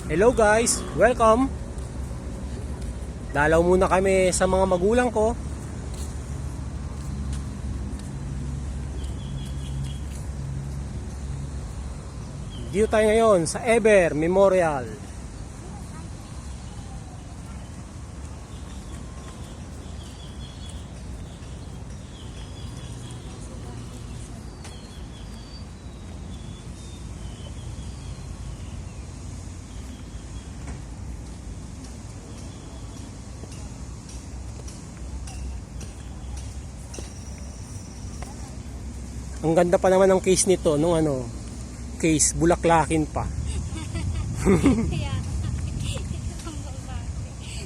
Hello guys, welcome. Dalaw muna kami sa mga magulang ko. Dito tayo ngayon sa Eber Memorial. Ang ganda pa naman ng case nito, nung case, bulaklakin pa. Kaya, ito ang babae.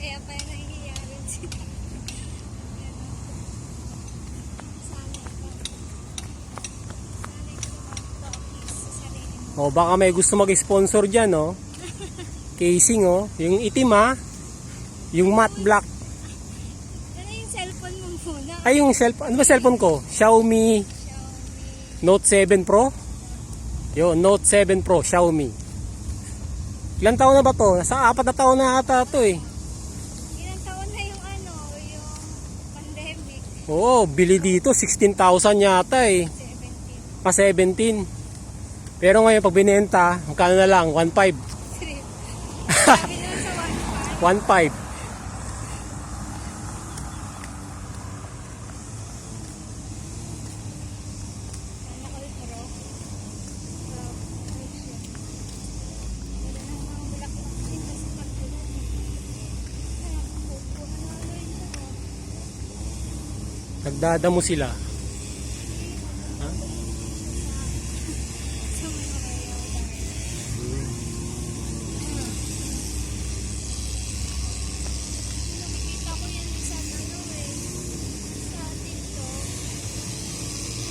Kaya pa nahihiya rin sila. Sana sa sarili mo. O baka may gusto mag-sponsor dyan, no? Casing, yung itim, yung matte black. Ano yung cellphone mo muna? Ay, yung cellphone, ano ba cellphone ko? Xiaomi Note 7 Pro. Yun, Note 7 Pro, Xiaomi. Ilang taon na ba to? Nasa 4 na taon na ata to eh. Ilang taon na yung yung pandemic. Oo, bili dito 16,000 yata eh. 17. Pa 17. Pero ngayon pag binenta, magkano na lang? 1.5. Sabi naman sa 1.5. Nagdadamo sila. Ha? Nakikita ko yan sa sa dito.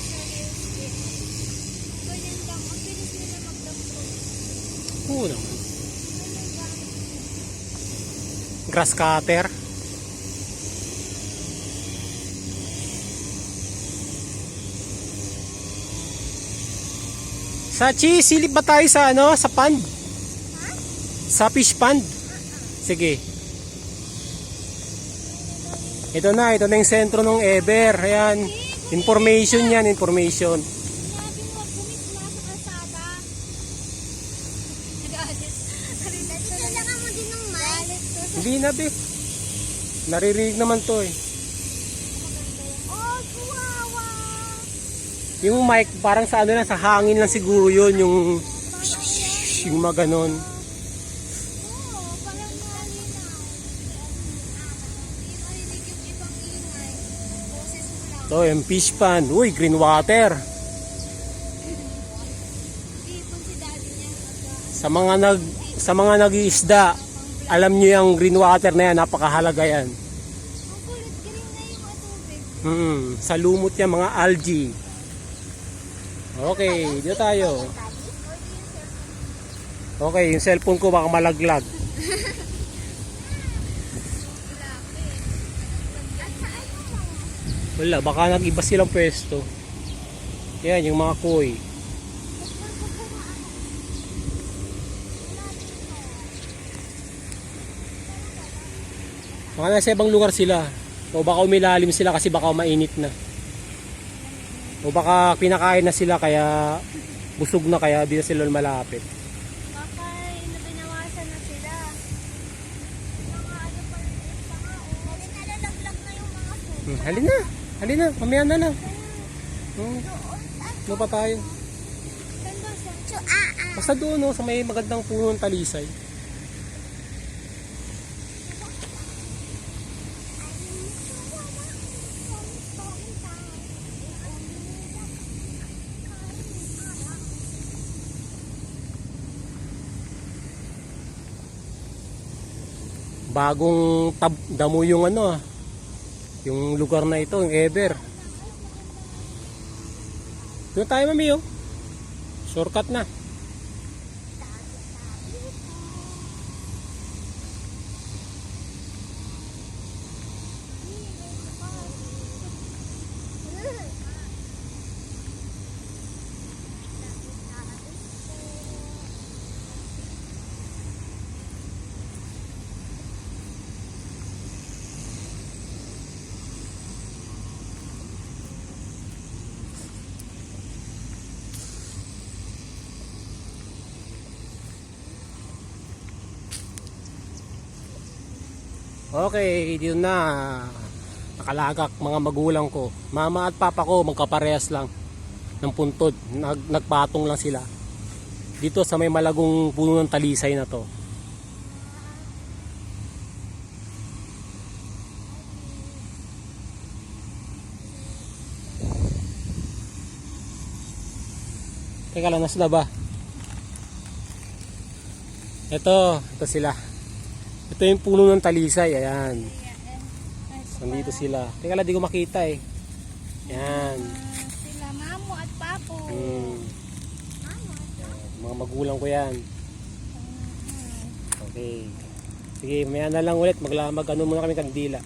Sa reels din. Ganyan lang. Ang bilis nila magdampo. Oo naman. Grass cutter. Sachi, silip ba tayo sa sa pond? Sa fish pond? Sige. Ito na yung sentro ng Eber. Ayan. Information yan, information. Sinabi mo, bumisma sa kalsada. Nag-aalis. Nagdala mo din ng mic. Hindi na, be. Naririnig naman to eh. Oh, kuwawa. Yung mic, parang sa lang, sa hangin lang siguro yun. Yung mga ganon. Oo, parang malinaw. Hindi marinig yung ibang ingay. Boses mo lang. Ito, yung fish pond. Uy, green water. Ipon si daddy niya. Sa mga nag-iisda, alam nyo yung green water na yan, napakahalaga yan. Ang kulit, green na yung tubig. Sa lumot yan, mga algae. Okay, dito tayo. Okay, yung cellphone ko baka malaglag. Wala, baka nag-iba silang pwesto. Yan, yung mga koi. Baka nasa ibang lugar sila. O baka umilalim sila kasi baka mainit na. O baka pinakain na sila kaya busog na kaya di na sila malapit. Baka binawasan na sila. Mga ano pa rin isa nga. Nalalaglag na yung mga food. Halina, mamaya na lang. Ano pa tayo? Ganda sa Basta doon sa may magandang puno ng talisay. Bagong damo yung yung lugar na ito, yung Eber. Doon tayo, mami, shortcut na. Okay, dito na. Nakalagak mga magulang ko. Mama at papa ko magkaparehas lang ng puntod. Nagpatong lang sila. Dito sa may malagong puno ng talisay na to. Teka lang, nasa ba? Ito sila. Ito yung puno ng talisay. Ayan. Nandito sila. Teka lang, di ko makita eh. Ayan. Sila mamo at papo. Mamo at papo. Mga magulang ko yan. Okay. Sige, maya na lang ulit. Ano muna kami kandila.